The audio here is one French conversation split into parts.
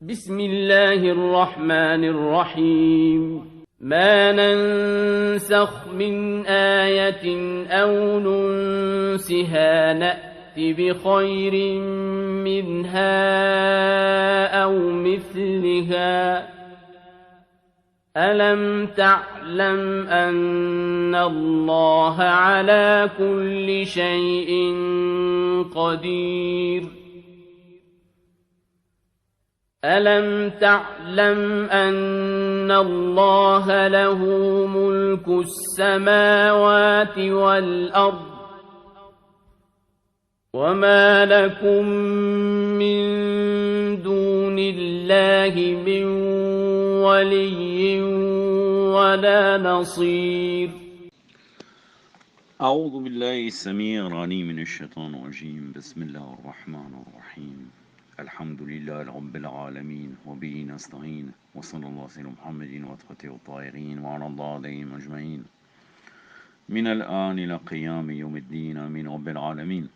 بسم الله الرحمن الرحيم ما ننسخ من آية أو ننسها نأت بخير منها أو مثلها ألم تعلم أن الله على كل شيء قدير ألم تعلم أن الله له ملك السماوات والأرض وما لكم من دون الله من ولي ولا نصير أعوذ بالله السميع العليم من الشيطان الرجيم بسم الله الرحمن الرحيم الحمد لله رب العالمين وبه نستعين وصلى الله على محمد وأتباعه الطاهرين وعلى الله عليهم أجمعين من الآن إلى قيام يوم الدين آمين رب العالمين.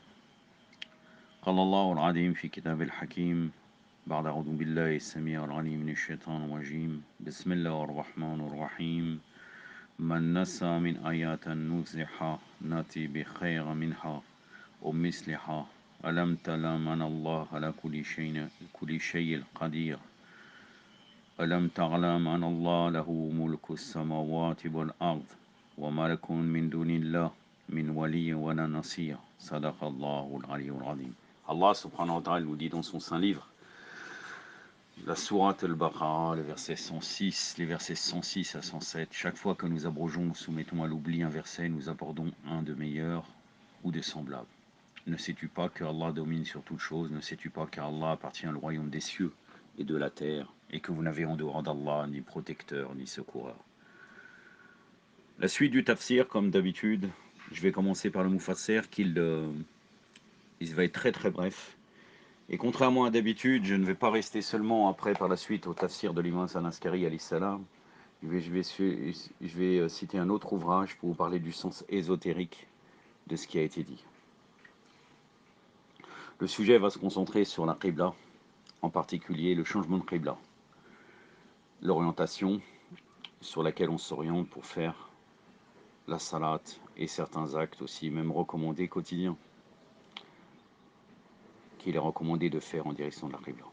قال الله العظيم في كتاب الحكيم بعد أعوذ بالله السميع العليم من الشيطان الرجيم بسم الله الرحمن الرحيم من نسى من آيات نزحها نأتي بخير منها ومثلها ألم تعلم أن الله على كل شيء قدير ألم تعلم أن الله له ملك السماوات والأرض وما لكم من دون الله من ولي ولا نصير صدق الله العلي العظيم. Allah subhanahu wa ta'ala nous dit dans son saint livre, la sourate al-Baqarah, le verset 106, les versets 106 à 107, chaque fois que nous abrogeons, nous soumettons à l'oubli un verset, nous abordons un de meilleur ou de semblable. Ne sais-tu pas que Allah domine sur toute chose? Ne sais-tu pas qu'Allah appartient au royaume des cieux et de la terre, et que vous n'avez en dehors d'Allah ni protecteur ni secoureur? La suite du tafsir, comme d'habitude, je vais commencer par le Mufassir, il va être très très bref. Et contrairement à d'habitude, je ne vais pas rester seulement après par la suite au tafsir de l'imam Al-Askari alayhi salam. Je vais citer un autre ouvrage pour vous parler du sens ésotérique de ce qui a été dit. Le sujet va se concentrer sur la Qibla, en particulier le changement de Qibla, l'orientation sur laquelle on s'oriente pour faire la salat et certains actes aussi, même recommandés quotidiens, qu'il est recommandé de faire en direction de la Qibla.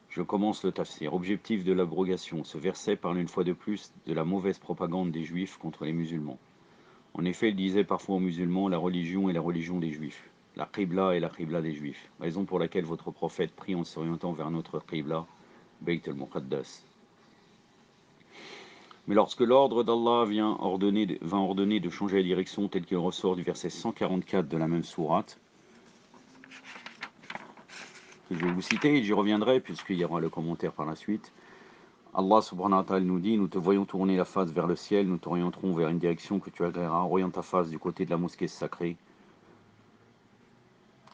Je commence le tafsir. Objectif de l'abrogation. Ce verset parle une fois de plus de la mauvaise propagande des Juifs contre les musulmans. En effet, il disait parfois aux musulmans, la religion est la religion des Juifs. La Qibla est la Qibla des Juifs. Raison pour laquelle votre prophète prie en s'orientant vers notre Qibla, Bayt al-Muqaddas. Mais lorsque l'ordre d'Allah vint ordonner de changer la direction tel qu'il ressort du verset 144 de la même sourate, que je vais vous citer, et j'y reviendrai puisqu'il y aura le commentaire par la suite. Allah subhanahu wa ta'ala nous dit, nous te voyons tourner la face vers le ciel, nous t'orienterons vers une direction que tu agréeras, oriente ta face du côté de la mosquée sacrée,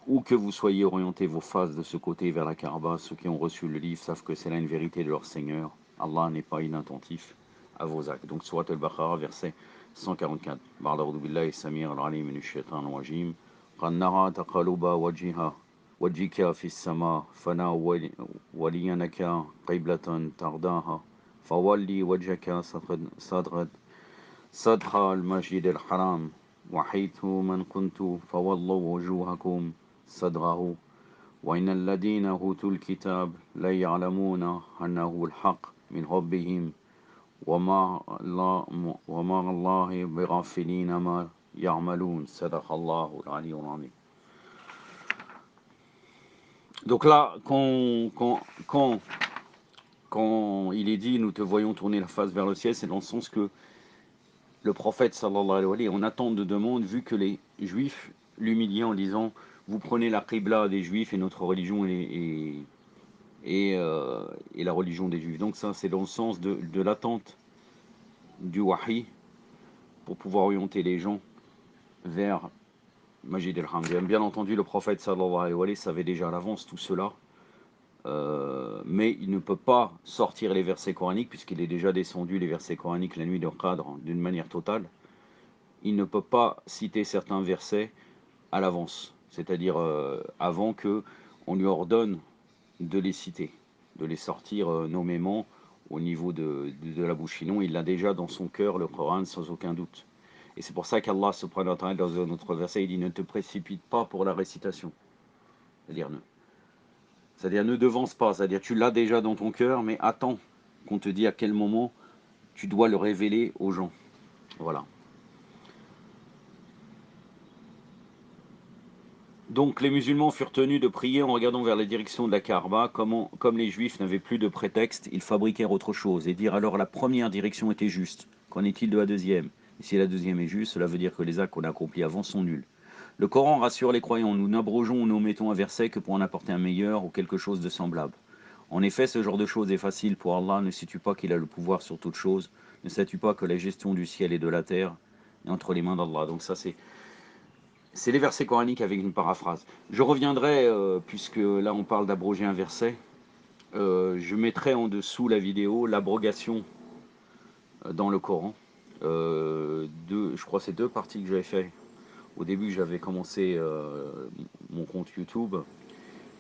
où que vous soyez orientés vos faces de ce côté vers la Kaaba, ceux qui ont reçu le livre savent que c'est là une vérité de leur Seigneur. Allah n'est pas inattentif à vos actes. Donc Surat al-Baqarah, verset 144. Ba'da'udhu billahi samir al-alim min ash-shaytan al-rajim. Qad nara taqaluba wajhika fi as-sama fana waliyanaka qiblatan tardaha fawalli wajhaka sadra al-masjid al-haram wa haythu man kuntu fawallu wujuhakum صدره وإن الذين أوتوا الكتاب لا يعلمون أنه الحق من ربهم وما الله بغافلين ما يعملون صدق الله العلي العظيم. Donc là, quand il est dit nous te voyons tourner la face vers le ciel, c'est dans le sens que le prophète sallallahu alayhi wa sallam, en attente de demande, vu que les juifs l'humiliaient en disant vous prenez la Qibla des Juifs et notre religion et la religion des Juifs. Donc ça, c'est dans le sens de l'attente du Wahi pour pouvoir orienter les gens vers Majid al-Haram. Bien entendu, le prophète sallallahu alayhi wa sallam savait déjà à l'avance tout cela, mais il ne peut pas sortir les versets coraniques puisqu'il est déjà descendu les versets coraniques la nuit de Qadr d'une manière totale. Il ne peut pas citer certains versets à l'avance, c'est-à-dire avant qu'on lui ordonne de les citer. de les sortir nommément au niveau de la bouche. Sinon, il l'a déjà dans son cœur, le Coran, sans aucun doute. Et c'est pour ça qu'Allah, subhanahu wa ta'ala, dans un autre verset, il dit ne te précipite pas pour la récitation. C'est-à-dire ne devance pas, c'est-à-dire tu l'as déjà dans ton cœur, mais attends qu'on te dise à quel moment tu dois le révéler aux gens. Voilà. Donc les musulmans furent tenus de prier en regardant vers la direction de la Kaaba. Comme les juifs n'avaient plus de prétexte, ils fabriquèrent autre chose et dirent alors la première direction était juste. Qu'en est-il de la deuxième? Et si la deuxième est juste, cela veut dire que les actes qu'on a accomplis avant sont nuls. Le Coran rassure les croyants, nous n'abrogeons ou nous mettons un verset que pour en apporter un meilleur ou quelque chose de semblable. En effet, ce genre de chose est facile pour Allah. Ne sais-tu pas qu'il a le pouvoir sur toute chose? Ne sais-tu pas que la gestion du ciel et de la terre est entre les mains d'Allah? Donc ça c'est les versets coraniques avec une paraphrase. Je reviendrai, puisque là on parle d'abroger un verset, je mettrai en dessous la vidéo l'abrogation dans le Coran. Je crois que c'est deux parties que j'avais fait. Au début j'avais commencé mon compte YouTube.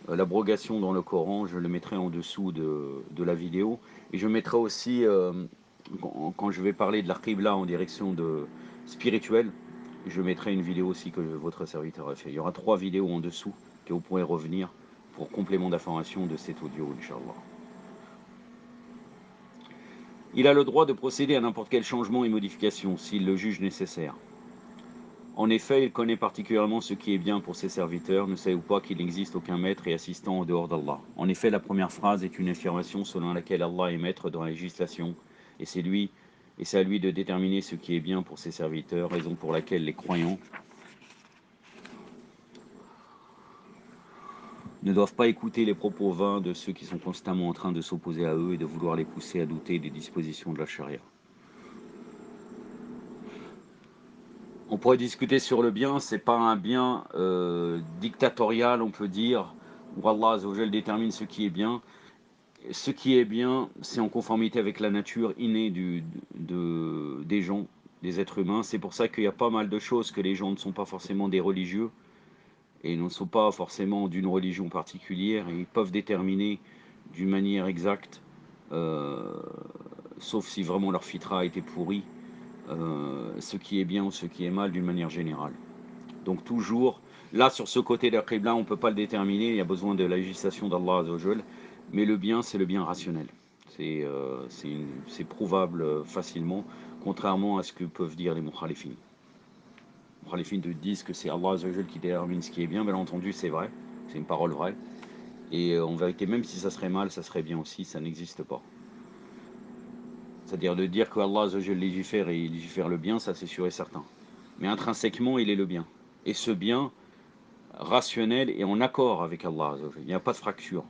L'abrogation dans le Coran, je le mettrai en dessous de la vidéo. Et je mettrai aussi, quand je vais parler de la Qibla en direction spirituelle, je mettrai une vidéo aussi que votre serviteur a fait. Il y aura 3 vidéos en dessous que vous pourrez revenir pour complément d'information de cet audio, Inch'Allah. Il a le droit de procéder à n'importe quel changement et modification s'il le juge nécessaire. En effet, il connaît particulièrement ce qui est bien pour ses serviteurs. Ne savez-vous pas qu'il n'existe aucun maître et assistant en dehors d'Allah? En effet, la première phrase est une affirmation selon laquelle Allah est maître dans la législation, et c'est à lui de déterminer ce qui est bien pour ses serviteurs, raison pour laquelle les croyants ne doivent pas écouter les propos vains de ceux qui sont constamment en train de s'opposer à eux et de vouloir les pousser à douter des dispositions de la charia. On pourrait discuter sur le bien, c'est pas un bien dictatorial, on peut dire, où Allah Azzawajal détermine ce qui est bien. Ce qui est bien, c'est en conformité avec la nature innée des gens, des êtres humains. C'est pour ça qu'il y a pas mal de choses que les gens ne sont pas forcément des religieux et ne sont pas forcément d'une religion particulière, et ils peuvent déterminer d'une manière exacte, sauf si vraiment leur fitra a été pourri, ce qui est bien ou ce qui est mal d'une manière générale. Donc toujours, là sur ce côté de la Qibla, on ne peut pas le déterminer, il y a besoin de la législation d'Allah Azzawajal, mais le bien, c'est le bien rationnel. C'est prouvable facilement, contrairement à ce que peuvent dire les mukhalifin. Les mukhalifin te disent que c'est Allah Azzawajal qui détermine ce qui est bien, bien entendu c'est vrai, c'est une parole vraie, et en vérité même si ça serait mal, ça serait bien aussi, ça n'existe pas. C'est-à-dire de dire que Allah Azzawajal légifère et il légifère le bien, ça c'est sûr et certain. Mais intrinsèquement, il est le bien. Et ce bien rationnel et en accord avec Allah. Il n'y a pas de fracture.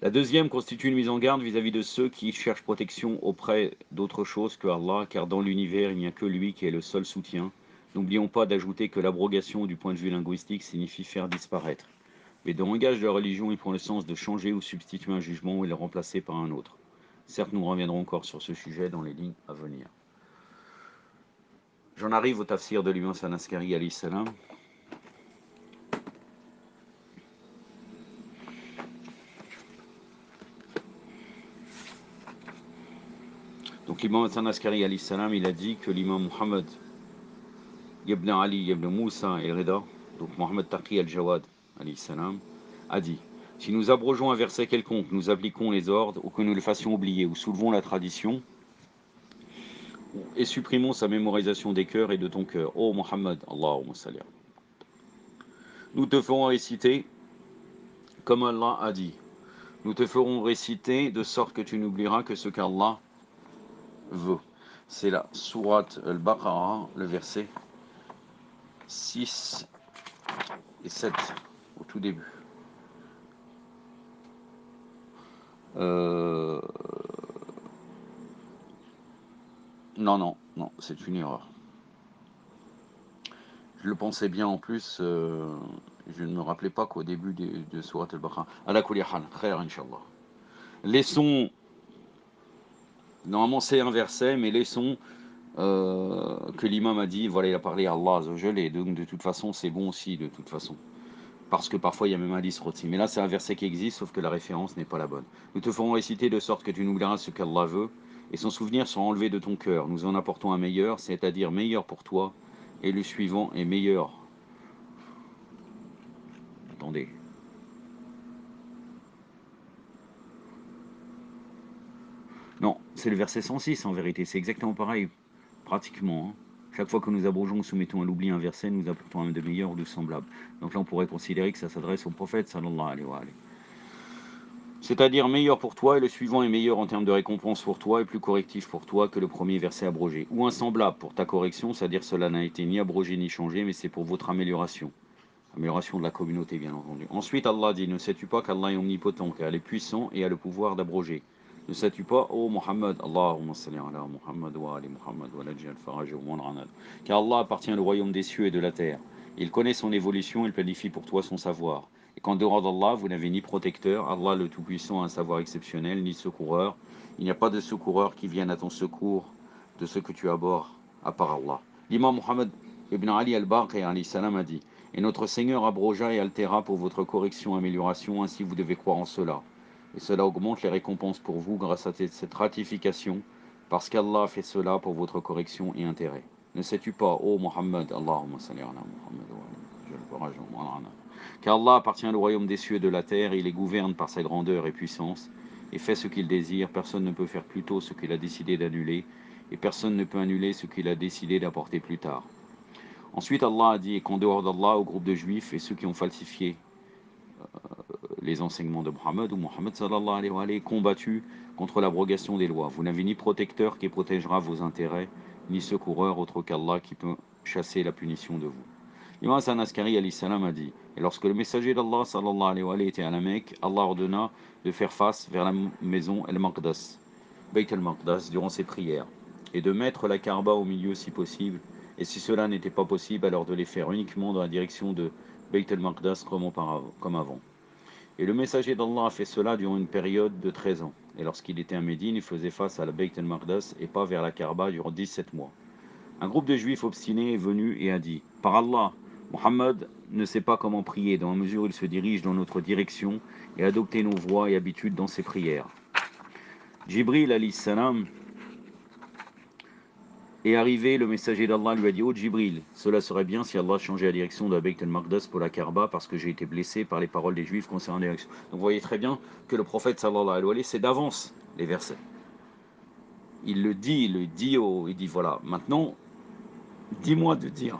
La deuxième constitue une mise en garde vis-à-vis de ceux qui cherchent protection auprès d'autre chose que Allah, car dans l'univers, il n'y a que lui qui est le seul soutien. N'oublions pas d'ajouter que l'abrogation du point de vue linguistique signifie faire disparaître. Mais dans le langage de la religion, il prend le sens de changer ou substituer un jugement et le remplacer par un autre. Certes, nous reviendrons encore sur ce sujet dans les lignes à venir. J'en arrive au tafsir de l'imam Hassan Askari alayhi salam. Donc l'imam Hassan Askari alayhi salam, il a dit que l'imam Muhammad ibn Ali ibn Moussa el-Rida, donc Mohammed Taqi al-Jawad alayhi salam, a dit: si nous abrogeons un verset quelconque, nous appliquons les ordres, ou que nous le fassions oublier, ou soulevons la tradition, et supprimons sa mémorisation des cœurs et de ton cœur, ô Mohammed, Allahumma salli, nous te ferons réciter comme Allah a dit. Nous te ferons réciter de sorte que tu n'oublieras que ce qu'Allah veut. C'est la sourate al-Baqarah, le verset 6 et 7, au tout début. Non, c'est une erreur. Je le pensais bien en plus, je ne me rappelais pas qu'au début de Surat al-Baqarah. Ala kulli hal, khair inshallah. Laissons, normalement c'est un verset, mais laissons que l'imam a dit, voilà, il a parlé à Allah Azzawajal, et donc de toute façon c'est bon aussi, de toute façon. Parce que parfois il y a même un hadith rotsi. Mais là c'est un verset qui existe, sauf que la référence n'est pas la bonne. Nous te ferons réciter de sorte que tu n'oublieras ce qu'Allah veut, et son souvenir sera enlevé de ton cœur. Nous en apportons un meilleur, c'est-à-dire meilleur pour toi, et le suivant est meilleur. Attendez. Non, c'est le verset 106 en vérité, c'est exactement pareil, pratiquement. Hein. Chaque fois que nous abrogeons ou soumettons à l'oubli un verset, nous apportons un de meilleur ou de semblable. Donc là on pourrait considérer que ça s'adresse au prophète, sallallahu alayhi wa alayhi. C'est-à-dire meilleur pour toi, et le suivant est meilleur en termes de récompense pour toi, et plus correctif pour toi que le premier verset abrogé. Ou un semblable pour ta correction, c'est-à-dire cela n'a été ni abrogé ni changé, mais c'est pour votre amélioration. Amélioration de la communauté, bien entendu. Ensuite, Allah dit, ne sais-tu pas qu'Allah est omnipotent, car il est puissant et a le pouvoir d'abroger. Ne sais-tu pas, ô Muhammad, Allahumma salli ala Muhammad wa ali Muhammad wa lajjal faraj wa man'anad, car Allah appartient au royaume des cieux et de la terre. Il connaît son évolution, il planifie pour toi son savoir. Et qu'en dehors d'Allah, vous n'avez ni protecteur, Allah le Tout-Puissant a un savoir exceptionnel, ni secoureur. Il n'y a pas de secoureur qui vienne à ton secours de ce que tu abordes, à part Allah. L'imam Muhammad ibn Ali al-Baqir alayhi salam a dit, et notre Seigneur abrogea et altéra pour votre correction et amélioration, ainsi vous devez croire en cela. Et cela augmente les récompenses pour vous grâce à cette ratification, parce qu'Allah fait cela pour votre correction et intérêt. Ne sais-tu pas, ô Muhammad, Allahumma salli ala Muhammad wa car Allah appartient au royaume des cieux et de la terre, et il les gouverne par sa grandeur et puissance, et fait ce qu'il désire, personne ne peut faire plus tôt ce qu'il a décidé d'annuler, et personne ne peut annuler ce qu'il a décidé d'apporter plus tard. Ensuite, Allah a dit, et qu'en dehors d'Allah, au groupe de juifs et ceux qui ont falsifié les enseignements de Muhammad, ou Muhammad sallallahu alayhi wa alayhi, combattu contre l'abrogation des lois. Vous n'avez ni protecteur qui protégera vos intérêts, ni secoureur autre qu'Allah qui peut chasser la punition de vous. Imam Hassan Askari alayhi salam a dit, et lorsque le messager d'Allah sallallahu alayhi wa alayhi était à la Mecque, Allah ordonna de faire face vers la maison al-Maqdas, Bayt al-Maqdas, durant ses prières, et de mettre la Kaaba au milieu si possible, et si cela n'était pas possible, alors de les faire uniquement dans la direction de Bayt al-Maqdas comme avant. Et le messager d'Allah a fait cela durant une période de 13 ans. Et lorsqu'il était à Médine, il faisait face à la Bayt al-Maqdas et pas vers la Kaaba durant 17 mois. Un groupe de juifs obstinés est venu et a dit, par Allah, Muhammad ne sait pas comment prier dans la mesure où il se dirige dans notre direction et adopter nos voies et habitudes dans ses prières. Jibril alayhi salam est arrivé, le messager d'Allah lui a dit, oh Jibril, cela serait bien si Allah changeait la direction de la Bayt al-Maqdas pour la Kaaba parce que j'ai été blessé par les paroles des juifs concernant la direction. Donc vous voyez très bien que le prophète sallallahu alayhi wa sallam, c'est d'avance les versets. Il dit voilà, maintenant, dis-moi de dire,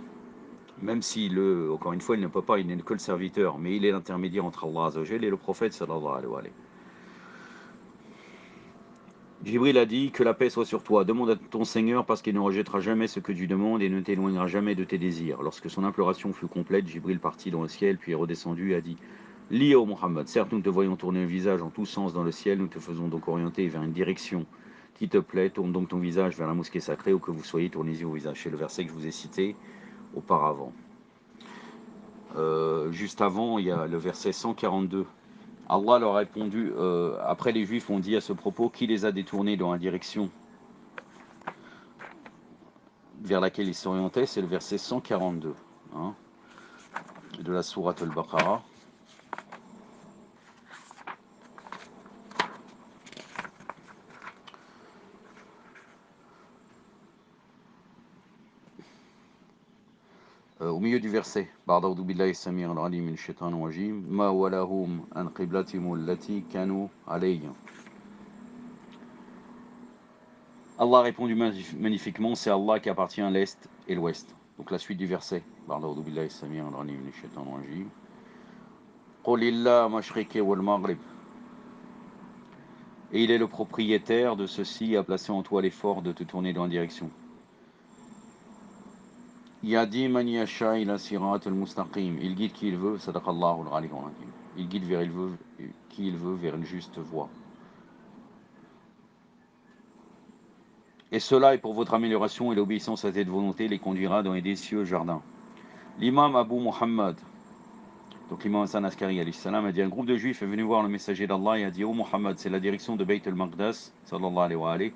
même si encore une fois, il ne peut pas, il n'est que le serviteur, mais il est l'intermédiaire entre Allah Azzawajal et le prophète sallallahu alayhi wa sallam. Jibril a dit, que la paix soit sur toi, demande à ton Seigneur parce qu'il ne rejettera jamais ce que tu demandes et ne t'éloignera jamais de tes désirs. Lorsque son imploration fut complète, Jibril partit dans le ciel, puis est redescendu et a dit, lis ô Muhammad, certes nous te voyons tourner le visage en tous sens dans le ciel, nous te faisons donc orienter vers une direction qui te plaît, tourne donc ton visage vers la mosquée sacrée, où que vous soyez, tournez-y au visage. C'est le verset que je vous ai cité auparavant. Juste avant, il y a le verset 142. Allah leur a répondu, après les Juifs ont dit à ce propos, qui les a détournés dans la direction vers laquelle ils s'orientaient, c'est le verset 142 hein, de la sourate al-Baqarah. Au milieu du verset, Ba'da'udhu billahi samir al-alim min shaitan wajim, ma walahum an qiblatim allati kanu alayhi. Allah a répondu magnifiquement, c'est Allah qui appartient à l'Est et l'Ouest. Donc la suite du verset, Ba'da'udhu billahi samir al-alim min shaitan wajim. Qulillah mashriqi wal maghrib. Et il est le propriétaire de ceci, a placé en toi l'effort de te tourner dans la direction. Yadi man yasha ila sirat al-mustaqim. Il guide qui il veut, sadaqallahu al-ghaliyyul azim. Il guide qui il veut vers une juste voie. Et cela est pour votre amélioration et l'obéissance à cette volonté les conduira dans les délicieux jardins. L'imam Abu Muhammad, donc l'imam Hassan Askari alayhi salam, a dit, un groupe de juifs est venu voir le messager d'Allah et a dit, oh Muhammad, c'est la direction de Bayt al-Maqdas, sallallahu alayhi wa alayhi,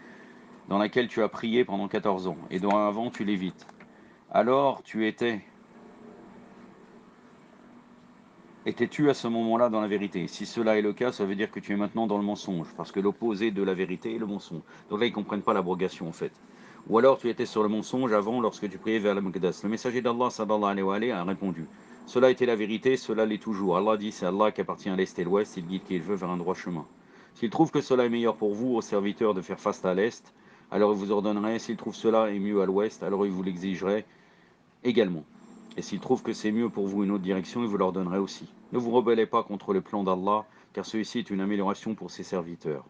dans laquelle tu as prié pendant 14 ans, et dont avant tu l'évites. Alors tu étais étais-tu à ce moment-là dans la vérité? Si cela est le cas, ça veut dire que tu es maintenant dans le mensonge, parce que l'opposé de la vérité est le mensonge. Donc là, ils ne comprennent pas l'abrogation en fait. Ou alors tu étais sur le mensonge avant lorsque tu priais vers le Maqdas. Le messager d'Allah sallallahu alayhi wa alayhi, a répondu: cela était la vérité, cela l'est toujours. Allah dit: c'est Allah qui appartient à l'Est et l'Ouest, il guide qui il veut vers un droit chemin. S'il trouve que cela est meilleur pour vous, aux serviteurs, de faire faste à l'Est, alors il vous ordonnerait. S'il trouve cela est mieux à l'Ouest, alors il vous l'exigerait également. Et s'il trouve que c'est mieux pour vous une autre direction, il vous l'ordonnerait aussi. Ne vous rebellez pas contre le plan d'Allah, car celui-ci est une amélioration pour ses serviteurs.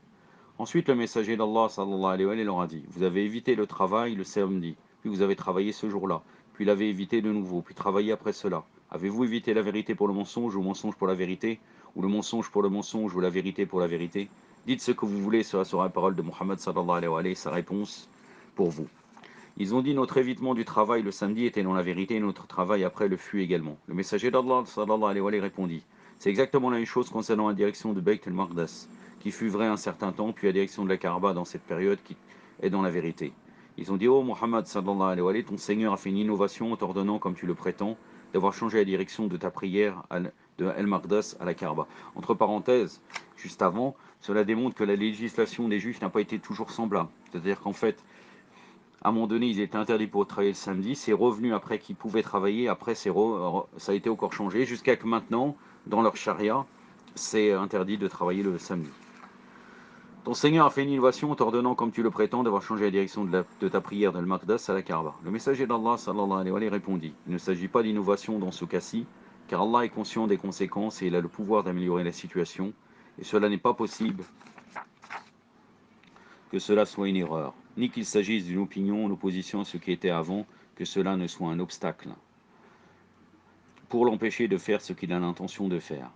Ensuite, le messager d'Allah sallallahu alayhi wa sallam leur a dit: vous avez évité le travail le samedi, puis vous avez travaillé ce jour-là, puis l'avez évité de nouveau, puis travaillé après cela. Avez-vous évité la vérité pour le mensonge, ou le mensonge pour la vérité, ou le mensonge pour le mensonge, ou la vérité pour la vérité? Dites ce que vous voulez, cela sera la parole de Muhammad sallallahu alayhi wa sallam, sa réponse pour vous. Ils ont dit: notre évitement du travail le samedi était dans la vérité, et notre travail après le fut également. Le messager d'Allah sallallahu alayhi wa sallam répondit: c'est exactement la même chose concernant la direction de Bayt al-Maqdas, qui fut vrai un certain temps, puis la direction de la Kaaba dans cette période qui est dans la vérité. Ils ont dit: oh Muhammad sallallahu alayhi wa sallam, ton Seigneur a fait une innovation en t'ordonnant, comme tu le prétends, d'avoir changé la direction de ta prière de al-Maqdas à la Kaaba. Entre parenthèses, juste avant, cela démontre que la législation des Juifs n'a pas été toujours semblable. C'est-à-dire qu'en fait, à un moment donné, ils étaient interdits pour travailler le samedi. C'est revenu après qu'ils pouvaient travailler. Après, ça a été encore changé. Jusqu'à que maintenant, dans leur charia, c'est interdit de travailler le samedi. Ton Seigneur a fait une innovation en t'ordonnant, comme tu le prétends, d'avoir changé la direction de ta prière de Al-Maqdas à la Kaaba. Le messager d'Allah sallallahu alayhi wa sallam répondit: il ne s'agit pas d'innovation dans ce cas-ci, car Allah est conscient des conséquences et il a le pouvoir d'améliorer la situation. Et cela n'est pas possible que cela soit une erreur, ni qu'il s'agisse d'une opinion en opposition à ce qui était avant, que cela ne soit un obstacle pour l'empêcher de faire ce qu'il a l'intention de faire.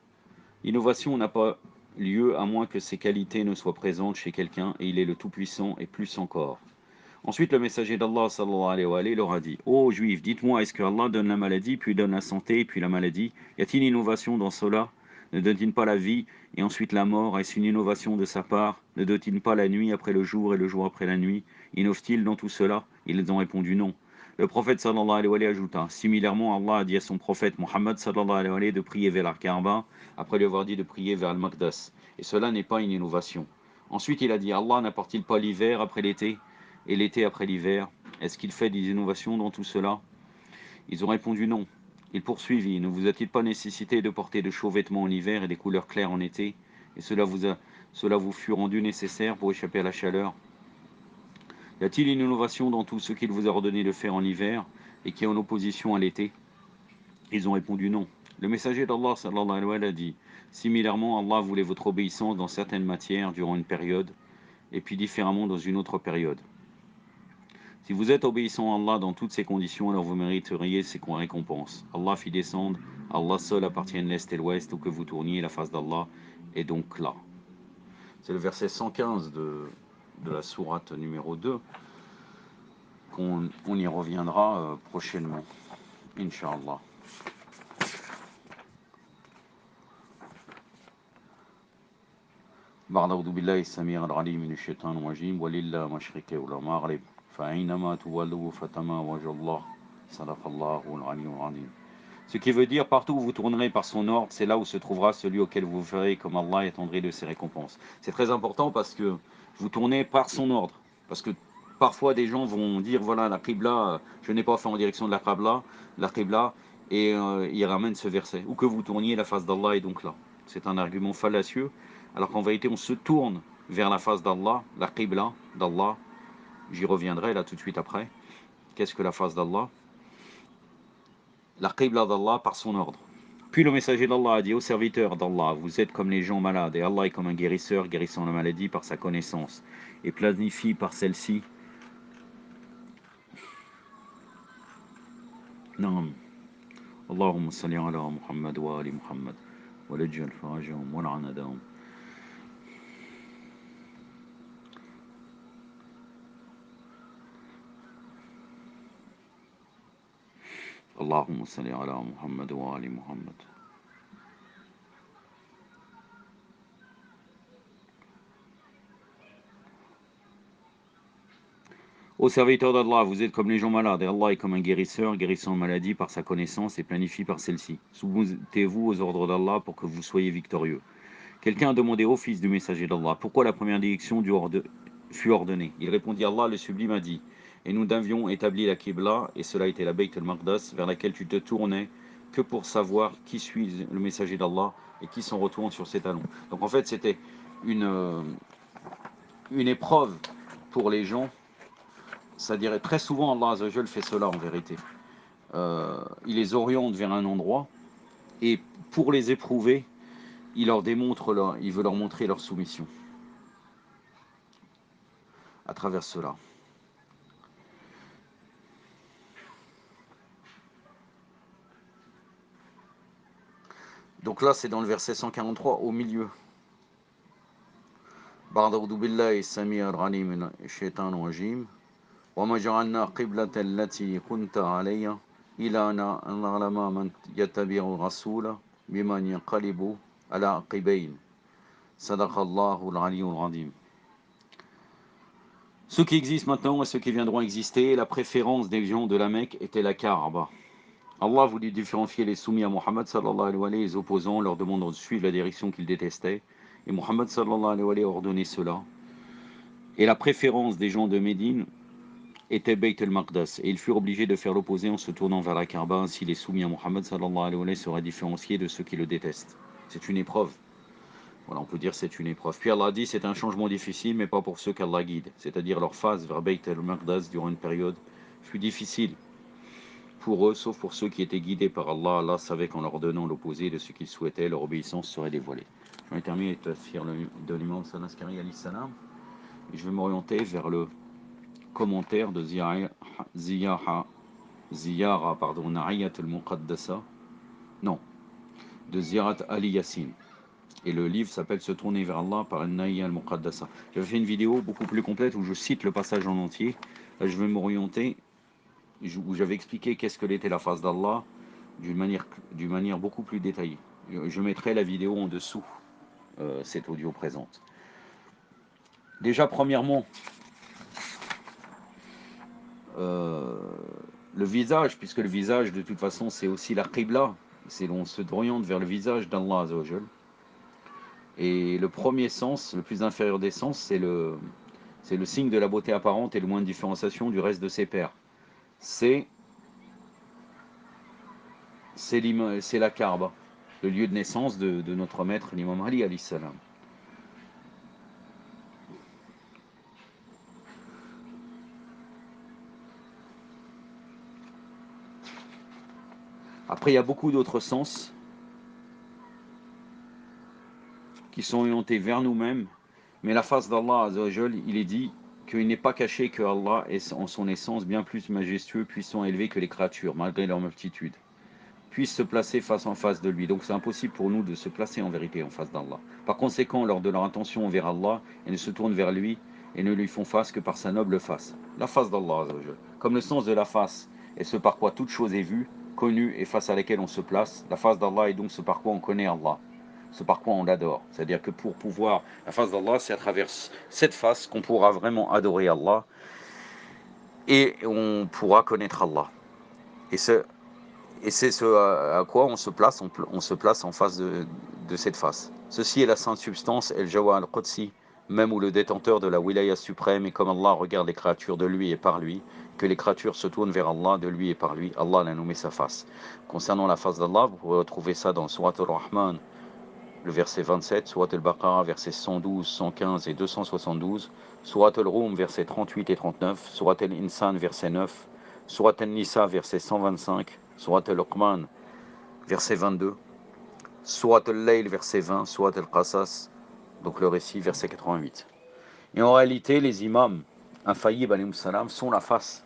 L'innovation n'a pas lieu à moins que ces qualités ne soient présentes chez quelqu'un, et il est le Tout-Puissant et plus encore. Ensuite, le messager d'Allah sallallahu alayhi wa sallam leur a dit: ô Juifs, dites-moi, est-ce que Allah donne la maladie, puis donne la santé, puis la maladie? Y a-t-il une innovation dans cela? Ne donne-t-il pas la vie et ensuite la mort? Est-ce une innovation de sa part? Ne donne-t-il pas la nuit après le jour et le jour après la nuit? Innove-t-il dans tout cela? Ils ont répondu non. Le prophète sallallahu alayhi wa sallam ajouta: similairement, Allah a dit à son prophète Muhammad sallallahu alayhi wa sallam de prier vers la Kaaba, après lui avoir dit de prier vers Al-Maqdas. Et cela n'est pas une innovation. Ensuite, il a dit: Allah n'apporte-t-il pas l'hiver après l'été et l'été après l'hiver? Est-ce qu'il fait des innovations dans tout cela? Ils ont répondu non. Il poursuivit: ne vous a-t-il pas nécessité de porter de chauds vêtements en hiver et des couleurs claires en été? Et cela vous fut rendu nécessaire pour échapper à la chaleur? Y a-t-il une innovation dans tout ce qu'il vous a ordonné de faire en hiver et qui est en opposition à l'été? Ils ont répondu non. Le messager d'Allah sallallahu alayhi wa sallam a dit: similairement, Allah voulait votre obéissance dans certaines matières durant une période, et puis différemment dans une autre période. Si vous êtes obéissant à Allah dans toutes ces conditions, alors vous mériteriez ces récompenses. Allah fit descendre, Allah seul appartient l'Est et l'Ouest, où que vous tourniez, la face d'Allah est donc là. C'est le verset 115 de la sourate numéro 2, on y reviendra prochainement, Inch'Allah. بعد أعوذ بالله السميع العليم من الشيطان الرجيم ولله مشرق والمغرب فأينما تولوا فتم وجه الله صدق الله العلي العظيم. Ce qui veut dire: partout où vous tournerez par son ordre, c'est là où se trouvera celui auquel vous ferez comme Allah attendrez de ses récompenses. C'est très important parce que vous tournez par son ordre. Parce que parfois des gens vont dire: voilà, la Qibla, je n'ai pas fait en direction de la Qibla, et ils ramènent ce verset. Où que vous tourniez, la face d'Allah est donc là. C'est un argument fallacieux, alors qu'en vérité on se tourne vers la face d'Allah, la Qibla d'Allah. J'y reviendrai là tout de suite après. Qu'est-ce que la face d'Allah? La Qibla d'Allah par son ordre. Puis le messager d'Allah a dit: ô serviteurs d'Allah, vous êtes comme les gens malades, et Allah est comme un guérisseur, guérissant la maladie par sa connaissance, et planifie par celle-ci. Naam. Allahumma salli ala Muhammad wa ali Muhammad, wa lajjal farajahum wa la'anadahum. Allahumma salli ala Muhammad wa ali Muhammad. Ô serviteurs d'Allah, vous êtes comme les gens malades, et Allah est comme un guérisseur, guérissant maladie par sa connaissance et planifie par celle-ci. Soumettez-vous aux ordres d'Allah pour que vous soyez victorieux. Quelqu'un a demandé au fils du messager d'Allah, pourquoi la première direction fut ordonnée. Il répondit, Allah le sublime a dit, et nous avions établi la Qibla, et cela était la Bayt al-Maqdas, vers laquelle tu te tournais, que pour savoir qui suit le messager d'Allah, et qui s'en retourne sur ses talons. Donc en fait c'était une épreuve pour les gens. C'est-à-dire très souvent Allah Azzawajal fait cela en vérité. Il les oriente vers un endroit et pour les éprouver, il veut leur montrer leur soumission à travers cela. Donc là c'est dans le verset 143 au milieu. Ba'da'udhu billahi sami'ir alim min ash-shaytanir rajim. Wa ma ja'alna qiblatan allati kunta 'alayha illa an na'lama man yattabi'u rasula biman yanqalibu ala aqibayn. Sadaqallahu al-'aliyyul 'azim. Ceux qui existent maintenant et ceux qui viendront exister, la préférence des gens de la Mecque était la Kaaba. Allah voulait différencier les soumis à Muhammad sallallahu alayhi wa sallam, les opposants, leur demandant de suivre la direction qu'ils détestaient. Et Muhammad sallallahu alayhi wa sallam a ordonné cela. Et la préférence des gens de Médine était Bayt al-Maqdas. Et ils furent obligés de faire l'opposé en se tournant vers la Kaaba. Ainsi les soumis à Muhammad sallallahu alayhi wa sallam seraient différenciés de ceux qui le détestent. C'est une épreuve. Voilà, on peut dire c'est une épreuve. Puis Allah dit c'est un changement difficile, mais pas pour ceux qu'Allah guide. C'est-à-dire leur phase vers Bayt al-Maqdas durant une période fut difficile pour eux, sauf pour ceux qui étaient guidés par Allah. Allah savait qu'en leur donnant l'opposé de ce qu'ils souhaitaient, leur obéissance serait dévoilée. Je vais terminer de faire de l'imam Hassan Askari alayhi salam. Et je vais m'orienter vers le commentaire de Ziyara Na'iyat al-Muqaddasa. Non, de Ziyarat Ali Yassin. Et le livre s'appelle Se tourner vers Allah par An-Na'iyya al-Muqaddasa. J'avais fait une vidéo beaucoup plus complète où je cite le passage en entier. Là, je vais m'orienter, où j'avais expliqué qu'est-ce que l'était la face d'Allah d'une manière beaucoup plus détaillée. Je mettrai la vidéo en dessous, cet audio présente. Déjà, premièrement, le visage, puisque le visage, de toute façon, c'est aussi la Qibla. On se oriente vers le visage d'Allah Azzawajal. Et le premier sens, le plus inférieur des sens, c'est le signe de la beauté apparente et le moins de différenciation du reste de ses pairs. C'est la Kaaba, le lieu de naissance de notre maître, l'imam Ali alayhi salam. Après, il y a beaucoup d'autres sens qui sont orientés vers nous-mêmes, mais la face d'Allah Azzawajal, il est dit qu'il n'est pas caché que Allah est en son essence bien plus majestueux, puissant, élevé que les créatures, malgré leur multitude, puissent se placer face en face de lui. Donc c'est impossible pour nous de se placer en vérité en face d'Allah. Par conséquent, lors de leur intention envers Allah, ils ne se tournent vers lui et ne lui font face que par sa noble face. La face d'Allah, comme le sens de la face est ce par quoi toute chose est vue, connue et face à laquelle on se place, la face d'Allah est donc ce par quoi on connaît Allah, ce par quoi on l'adore. C'est-à-dire que pour pouvoir, la face d'Allah, c'est à travers cette face qu'on pourra vraiment adorer Allah et on pourra connaître Allah. Et c'est ce à quoi on se place en face de cette face. Ceci est la sainte substance, El Jawa al-Qudsi, même où le détenteur de la wilaya suprême, et comme Allah regarde les créatures de lui et par lui, que les créatures se tournent vers Allah de lui et par lui, Allah l'a nommé sa face. Concernant la face d'Allah, vous pouvez retrouver ça dans Surat al-Rahman, le verset 27, Surat al-Baqarah, versets 112, 115 et 272, Surat al-Rum, versets 38 et 39, Surat al-Insan, verset 9, Surat al-Nisa, verset 125, Surat al-Luqman, verset 22, Surat al-Layl, verset 20, Surat al-Qasas, donc le récit, verset 88. Et en réalité, les imams infaillibles, alayhi salam, sont la face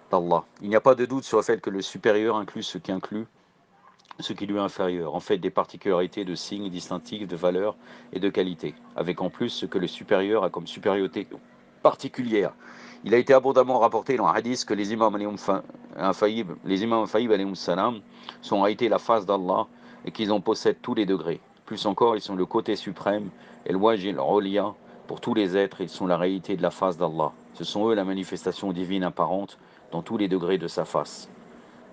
d'Allah. Il n'y a pas de doute sur le fait que le supérieur inclut ce qui inclut ce qui lui est inférieur, en fait des particularités de signes distinctifs, de valeurs et de qualités, avec en plus ce que le supérieur a comme supériorité particulière. Il a été abondamment rapporté dans un hadith que les imams infaillibles alayhim salam, sont en réalité la face d'Allah et qu'ils en possèdent tous les degrés. Plus encore, ils sont le côté suprême, el wajh al-uliya, Pour tous les êtres, ils sont la réalité de la face d'Allah. Ce sont eux la manifestation divine apparente dans tous les degrés de sa face.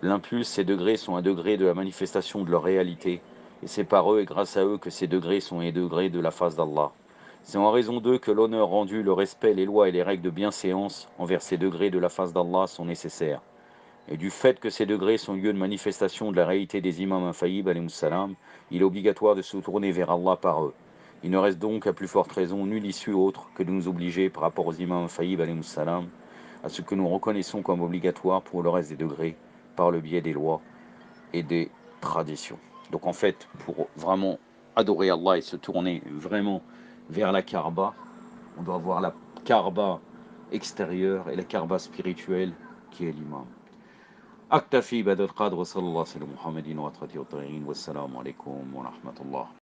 L'impulse, ces degrés sont un degré de la manifestation de leur réalité, et c'est par eux et grâce à eux que ces degrés sont les degrés de la face d'Allah. C'est en raison d'eux que l'honneur rendu, le respect, les lois et les règles de bienséance envers ces degrés de la face d'Allah sont nécessaires. Et du fait que ces degrés sont lieu de manifestation de la réalité des imams infaillibles, alayhimus salam, il est obligatoire de se tourner vers Allah par eux. Il ne reste donc à plus forte raison nulle issue autre que de nous obliger par rapport aux imams infaillibles, alayhimus salam, à ce que nous reconnaissons comme obligatoire pour le reste des degrés, par le biais des lois et des traditions. Donc en fait, pour vraiment adorer Allah et se tourner vraiment vers la Kaaba, on doit voir la Kaaba extérieure et la Kaaba spirituelle qui est l'imam. أكتفي بهذا القدر وصلى الله على محمد وعلى آله وصحبه والسلام عليكم ورحمة الله